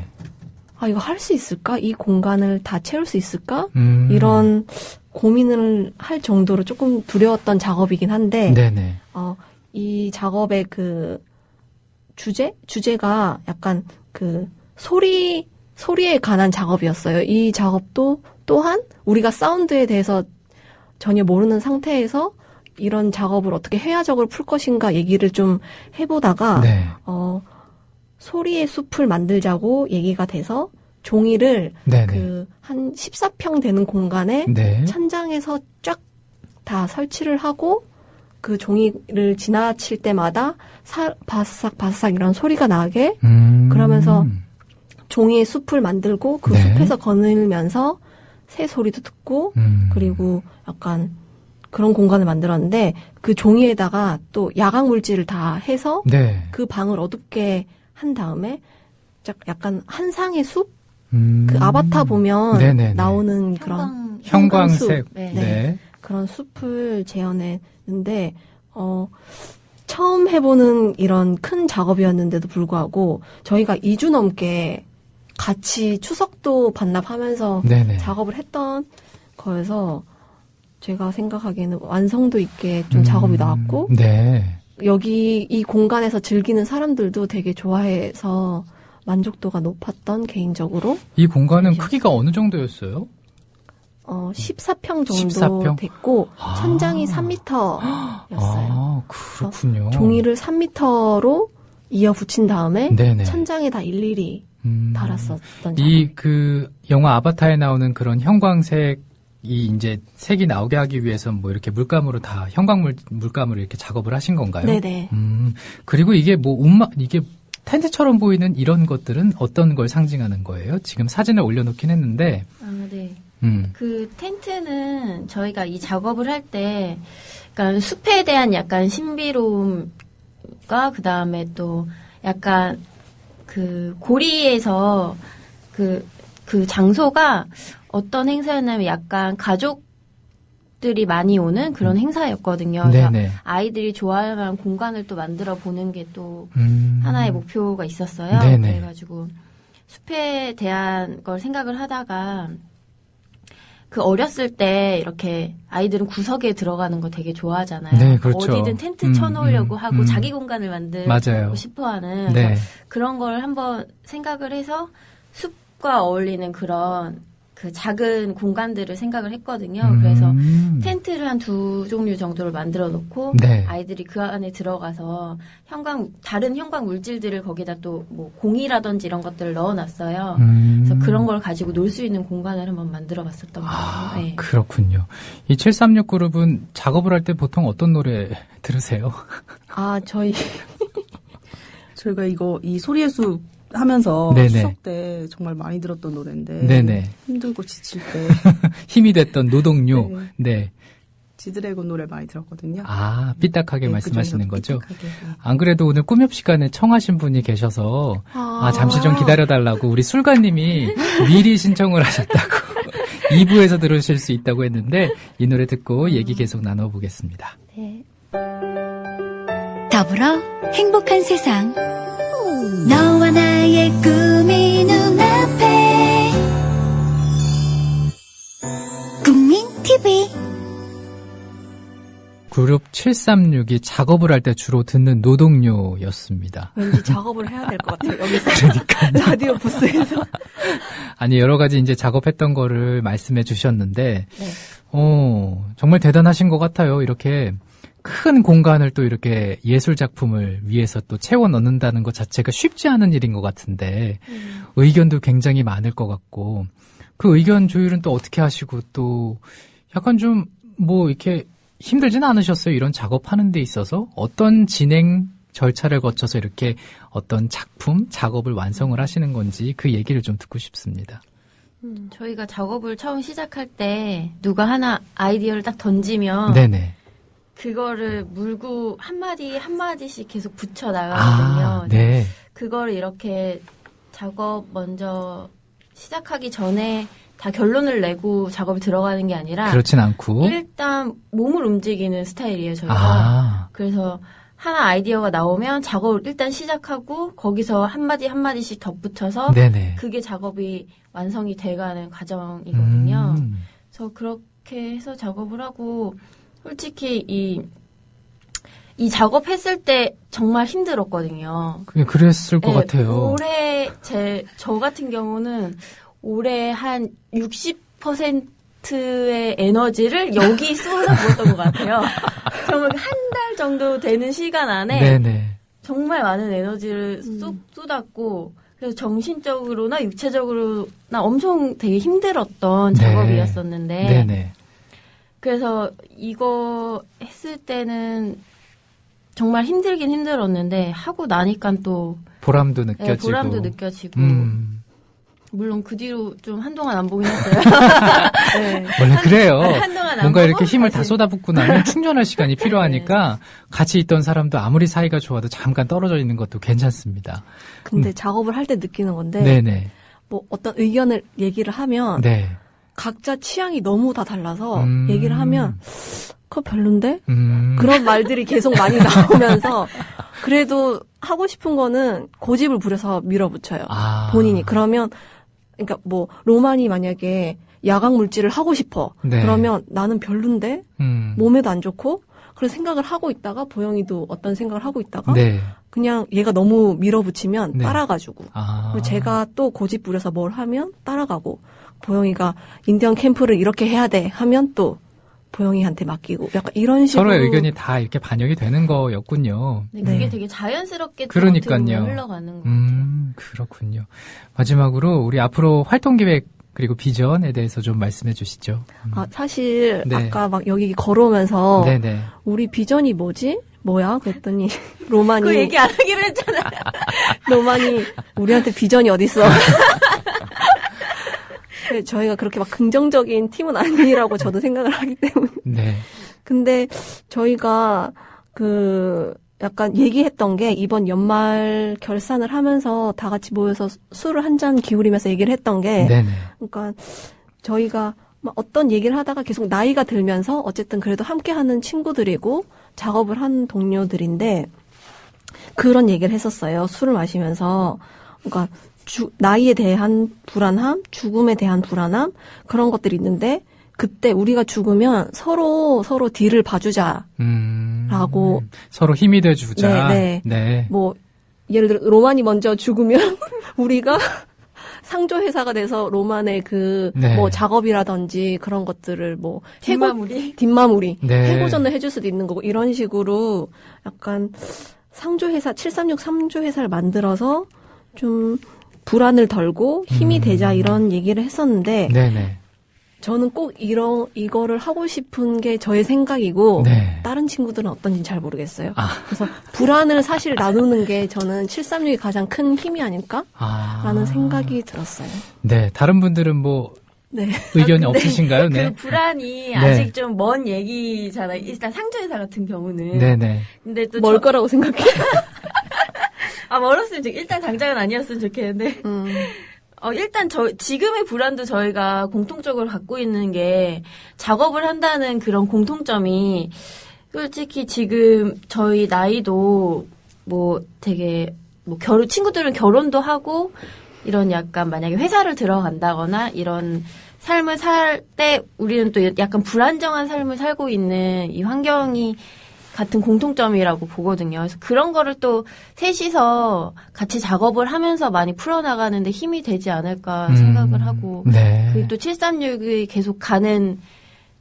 Speaker 2: 이거 할 수 있을까? 이 공간을 다 채울 수 있을까? 이런 고민을 할 정도로 조금 두려웠던 작업이긴 한데 이 작업의 주제가 약간 소리에 관한 작업이었어요. 이 작업도 또한 우리가 사운드에 대해서 전혀 모르는 상태에서 이런 작업을 어떻게 회화적으로 풀 것인가 얘기를 좀 해보다가 소리의 숲을 만들자고 얘기가 돼서 종이를 한 14평 되는 공간에 천장에서 쫙 다 설치를 하고 그 종이를 지나칠 때마다 바삭바삭 이런 소리가 나게 그러면서 종이의 숲을 만들고 그 숲에서 거닐면서 새 소리도 듣고 그리고 약간 그런 공간을 만들었는데 그 종이에다가 또 야광 물질을 다 해서 그 방을 어둡게 한 다음에 약간 한상의 숲 그 아바타 보면
Speaker 1: 네네네.
Speaker 2: 나오는 그런
Speaker 1: 형광색
Speaker 2: 네. 그런 숲을 재현했는데 처음 해보는 이런 큰 작업이었는데도 불구하고 저희가 2주 넘게 같이 추석도 반납하면서 네네. 작업을 했던 거여서 제가 생각하기에는 완성도 있게 좀 작업이 나왔고
Speaker 1: 네.
Speaker 2: 여기 이 공간에서 즐기는 사람들도 되게 좋아해서 만족도가 높았던 개인적으로.
Speaker 1: 이 공간은 크기가 어느 정도였어요?
Speaker 2: 14평 정도 14평? 됐고 천장이 3m였어요.
Speaker 1: 그렇군요.
Speaker 2: 종이를 3m로 이어 붙인 다음에 네네. 천장에 다 일일이 달았었던
Speaker 1: 그 영화 아바타에 나오는 그런 형광색 이 이제 색이 나오게 하기 위해서 뭐 이렇게 물감으로 다 물감으로 이렇게 작업을 하신 건가요?
Speaker 2: 네네.
Speaker 1: 그리고 이게 이게 텐트처럼 보이는 이런 것들은 어떤 걸 상징하는 거예요? 지금 사진을 올려놓긴 했는데.
Speaker 3: 네. 그 텐트는 저희가 이 작업을 할 때, 그러니까 숲에 대한 약간 신비로움과 그 다음에 또 약간 그 고리에서 그 장소가 어떤 행사였냐면 약간 가족들이 많이 오는 그런 행사였거든요.
Speaker 1: 네네.
Speaker 3: 아이들이 좋아할 만한 공간을 또 만들어 보는 게 또 하나의 목표가 있었어요.
Speaker 1: 네네.
Speaker 3: 그래가지고 숲에 대한 걸 생각을 하다가 그 어렸을 때 이렇게 아이들은 구석에 들어가는 거 되게 좋아하잖아요.
Speaker 1: 네, 그렇죠.
Speaker 3: 어디든 텐트 쳐놓으려고 하고 자기 공간을 만들고
Speaker 1: 맞아요.
Speaker 3: 싶어하는
Speaker 1: 네.
Speaker 3: 그런 걸 한번 생각을 해서 숲과 어울리는 그런 그 작은 공간들을 생각을 했거든요. 그래서 텐트를 한 2종류 정도를 만들어 놓고
Speaker 1: 네.
Speaker 3: 아이들이 그 안에 들어가서 다른 형광 물질들을 거기다 또 뭐 공이라든지 이런 것들을 넣어놨어요. 그래서 그런 걸 가지고 놀 수 있는 공간을 한번 만들어 봤었던 거예요. 네.
Speaker 1: 그렇군요. 이 736 그룹은 작업을 할 때 보통 어떤 노래 들으세요?
Speaker 4: 저희가 이 소리의 숲 하면서 네네. 추석 때 정말 많이 들었던 노래인데
Speaker 1: 네네.
Speaker 4: 힘들고 지칠 때
Speaker 1: 힘이 됐던 노동요. 네.
Speaker 4: 지드래곤 노래 많이 들었거든요.
Speaker 1: 삐딱하게 말씀하시는 거죠? 삐딱하게. 안 그래도 오늘 꿈엽 시간에 청하신 분이 계셔서 잠시 좀 기다려달라고 우리 술가님이 미리 신청을 하셨다고 2부에서 들으실 수 있다고 했는데 이 노래 듣고 얘기 계속 나눠보겠습니다.
Speaker 2: 네.
Speaker 5: 더불어 행복한 세상 너와 나의 꿈이 눈앞에 국민 TV
Speaker 1: 그룹 736이 작업을 할 때 주로 듣는 노동요였습니다.
Speaker 2: 왠지 작업을 해야 될 것 같아요. 여기서
Speaker 1: 그러니까요.
Speaker 2: 라디오 부스에서.
Speaker 1: 아니 여러 가지 이제 작업했던 거를 말씀해 주셨는데 네. 정말 대단하신 것 같아요. 이렇게 큰 공간을 또 이렇게 예술 작품을 위해서 또 채워 넣는다는 것 자체가 쉽지 않은 일인 것 같은데 의견도 굉장히 많을 것 같고 그 의견 조율은 또 어떻게 하시고 또 약간 좀 뭐 이렇게 힘들진 않으셨어요? 이런 작업하는 데 있어서 어떤 진행 절차를 거쳐서 이렇게 어떤 작업을 완성을 하시는 건지 그 얘기를 좀 듣고 싶습니다.
Speaker 3: 저희가 작업을 처음 시작할 때 누가 하나 아이디어를 딱 던지면
Speaker 1: 네네.
Speaker 3: 그거를 물고 한마디씩 계속 붙여 나가거든요.
Speaker 1: 네.
Speaker 3: 그거를 이렇게 작업 먼저 시작하기 전에 다 결론을 내고 작업이 들어가는 게 아니라
Speaker 1: 그렇진 않고
Speaker 3: 일단 몸을 움직이는 스타일이에요, 저희가. 그래서 하나 아이디어가 나오면 작업을 일단 시작하고 거기서 한마디씩 덧붙여서 네네. 그게 작업이 완성이 돼가는 과정이거든요. 그래서 그렇게 해서 작업을 하고 솔직히 이 작업했을 때 정말 힘들었거든요.
Speaker 1: 그랬을 것 같아요.
Speaker 3: 올해 저 같은 경우는 올해 한 60%의 에너지를 여기 쏟아부었던 것 같아요. 정말 한 달 정도 되는 시간 안에
Speaker 1: 네네.
Speaker 3: 정말 많은 에너지를 쏟았고 그래서 정신적으로나 육체적으로나 엄청 되게 힘들었던 작업이었었는데
Speaker 1: 네네.
Speaker 3: 그래서 이거 했을 때는 정말 힘들긴 힘들었는데 하고 나니까 또
Speaker 1: 보람도 느껴지고
Speaker 3: 네, 보람도 느껴지고 물론 그 뒤로 좀 한동안 안 보긴 했어요.
Speaker 1: 네. 원래 그래요.
Speaker 3: 한동안
Speaker 1: 뭔가 이렇게 힘을 다 쏟아붓고 나면 충전할 시간이 필요하니까 네. 같이 있던 사람도 아무리 사이가 좋아도 잠깐 떨어져 있는 것도 괜찮습니다.
Speaker 2: 근데 작업을 할 때 느끼는 건데
Speaker 1: 네네.
Speaker 2: 뭐 어떤 의견을 얘기를 하면 네. 각자 취향이 너무 다 달라서 얘기를 하면 그거 별론데? 그런 말들이 계속 많이 나오면서 그래도 하고 싶은 거는 고집을 부려서 밀어붙여요. 본인이. 그러면 그러니까 뭐 로만이 만약에 야광 물질을 하고 싶어. 네. 그러면 나는 별론데? 몸에도 안 좋고? 그래서 생각을 하고 있다가 보영이도 어떤 생각을 하고 있다가 네. 그냥 얘가 너무 밀어붙이면 네. 따라가지고 그리고 제가 또 고집 부려서 뭘 하면 따라가고 보영이가 인디언 캠프를 이렇게 해야 돼 하면 또 보영이한테 맡기고 약간 이런 식으로
Speaker 1: 서로의 의견이 다 이렇게 반영이 되는 거였군요.
Speaker 3: 네, 그게 되게 자연스럽게 그러니까요. 흘러가는 것 같아요.
Speaker 1: 그렇군요. 마지막으로 우리 앞으로 활동 계획 그리고 비전에 대해서 좀 말씀해 주시죠.
Speaker 2: 사실 네. 아까 막 여기 걸어오면서 네네. 우리 비전이 뭐야? 그랬더니 로만이
Speaker 3: 그 얘기 안 하기로 했잖아요.
Speaker 2: 로만이 우리한테 비전이 어딨어? 저희가 그렇게 막 긍정적인 팀은 아니라고 저도 생각을 하기 때문에. 네. 근데 저희가 약간 얘기했던 게 이번 연말 결산을 하면서 다 같이 모여서 술을 한 잔 기울이면서 얘기를 했던 게 네네. 그러니까 저희가 어떤 얘기를 하다가 계속 나이가 들면서 어쨌든 그래도 함께하는 친구들이고 작업을 한 동료들인데 그런 얘기를 했었어요. 술을 마시면서 그러니까 나이에 대한 불안함, 죽음에 대한 불안함 그런 것들이 있는데 그때 우리가 죽으면 서로 뒤를 봐주자라고
Speaker 1: 서로 힘이 돼주자.
Speaker 2: 네. 뭐 예를 들어 로만이 먼저 죽으면 우리가 상조 회사가 돼서 로만의 뭐 작업이라든지 그런 것들을 뭐 뒷마무리 해고전을 해줄 수도 있는 거고 이런 식으로 약간 상조 회사 736 상조 회사를 만들어서 좀 불안을 덜고 힘이 되자 이런 얘기를 했었는데. 네네. 저는 꼭 이거를 하고 싶은 게 저의 생각이고 네. 다른 친구들은 어떤지 잘 모르겠어요. 그래서 불안을 사실 나누는 게 저는 736이 가장 큰 힘이 아닐까라는 생각이 들었어요.
Speaker 1: 네, 다른 분들은 뭐 네. 의견이 없으신가요? 네.
Speaker 3: 그 불안이 아직 좀 먼 얘기잖아요. 일단 상조회사 같은 경우는. 네네. 근데 또
Speaker 2: 멀 거라고 생각해요.
Speaker 3: 멀었으면 일단 당장은 아니었으면 좋겠는데. 일단 지금의 불안도 저희가 공통적으로 갖고 있는 게 작업을 한다는 그런 공통점이 솔직히 지금 저희 나이도 뭐 되게 뭐 친구들은 결혼도 하고 이런 약간 만약에 회사를 들어간다거나 이런 삶을 살 때 우리는 또 약간 불안정한 삶을 살고 있는 이 환경이 같은 공통점이라고 보거든요. 그래서 그런 거를 또 셋이서 같이 작업을 하면서 많이 풀어나가는데 힘이 되지 않을까 생각을 하고 네. 그게 또 736이 계속 가는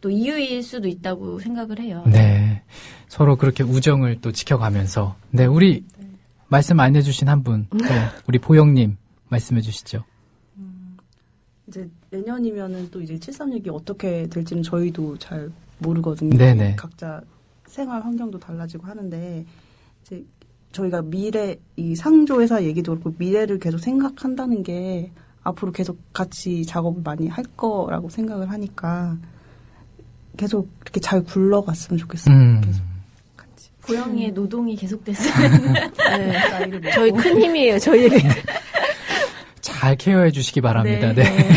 Speaker 3: 또 이유일 수도 있다고 생각을 해요.
Speaker 1: 네. 서로 그렇게 우정을 또 지켜가면서 네, 우리 말씀 안 해주신 한 분, 네, 우리 보영님 말씀해 주시죠.
Speaker 4: 이제 내년이면은 또 이제 736이 어떻게 될지는 저희도 잘 모르거든요.
Speaker 1: 네네.
Speaker 4: 각자 생활 환경도 달라지고 하는데 이제 저희가 미래 이 상조 회사 얘기도 그렇고 미래를 계속 생각한다는 게 앞으로 계속 같이 작업을 많이 할 거라고 생각을 하니까 계속 이렇게 잘 굴러갔으면 좋겠어요. 계속 같이.
Speaker 3: 보영이의 노동이 계속됐으면
Speaker 2: 네. 저희 큰 힘이에요. 저희에게.
Speaker 1: 잘 케어해 주시기 바랍니다. 네.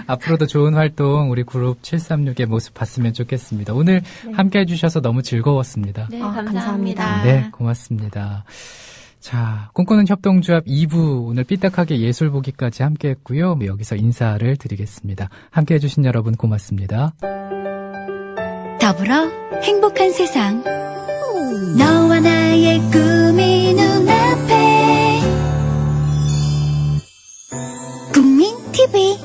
Speaker 1: 앞으로도 좋은 활동 우리 그룹 736의 모습 봤으면 좋겠습니다. 오늘 함께 해주셔서 너무 즐거웠습니다.
Speaker 3: 네, 감사합니다.
Speaker 1: 네, 고맙습니다. 자, 꿈꾸는 협동조합 2부 오늘 삐딱하게 예술 보기까지 함께 했고요. 여기서 인사를 드리겠습니다. 함께 해주신 여러분 고맙습니다.
Speaker 5: 더불어 행복한 세상 너와 나의 꿈이 눈앞에 국민 TV